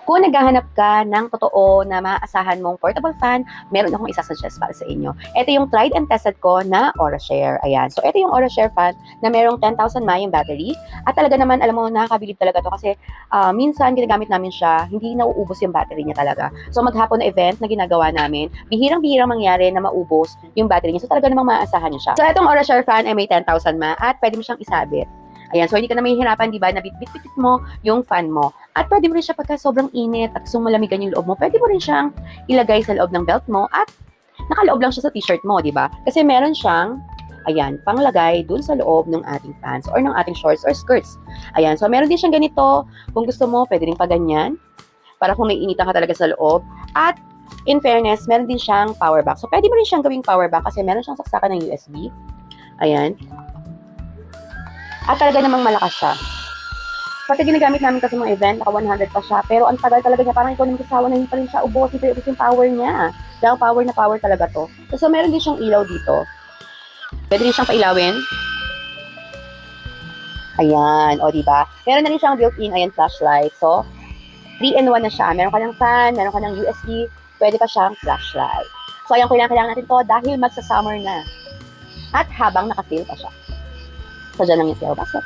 Kung naghahanap ka ng totoo na maaasahan mong portable fan, meron akong isa-suggest para sa inyo. Ito yung tried and tested ko na Aurashare. Ayan. So, ito yung Aurashare fan na merong 10,000 mAh yung battery. At talaga naman, alam mo, nakakabilib talaga to kasi minsan ginagamit namin siya, hindi nauubos yung battery niya talaga. So, maghapon na event na ginagawa namin, bihirang-bihirang mangyari na maubos yung battery niya. So, talaga namang maaasahan niya siya. So, itong Aurashare fan ay may 10,000 mAh at pwede mo siyang isabit. Ayan, so hindi ka na mahihirapan, di ba, na bit-bit mo yung fan mo. At pwede mo rin siya pagka sobrang init at gusto malamigan yung loob mo, pwede mo rin siyang ilagay sa loob ng belt mo at nakaloob lang siya sa t-shirt mo, di ba? Kasi meron siyang, ayan, panglagay dun sa loob ng ating pants or ng ating shorts or skirts. Ayan, so meron din siyang ganito. Kung gusto mo, pwede rin pa ganyan para kung naiinitan ka talaga sa loob. At in fairness, meron din siyang power bank. So pwede mo rin siyang gawing power bank kasi meron siyang saksakan ng USB. Ayan. At talaga namang malakas siya. Pati ginagamit namin kasi mga event, naka 100 pa siya. Pero ang tagal talaga niya, parang ikaw naman kasawa na hindi pa rin siya ubos. Hindi pa ubos yung power niya. Dahil power na power talaga to. So meron din siyang ilaw dito. Pwede rin siyang pailawin. Ayan, o diba? Meron na rin siyang built-in, ayan, flashlight. So, 3-in-1 na siya. Meron ka ng fan, meron ka ng USB, pwede pa siyang flashlight. So, ayan, kailangan natin to dahil magsa-summer na. At habang naka-sale pa siya. So, dyan lang yung sale basket.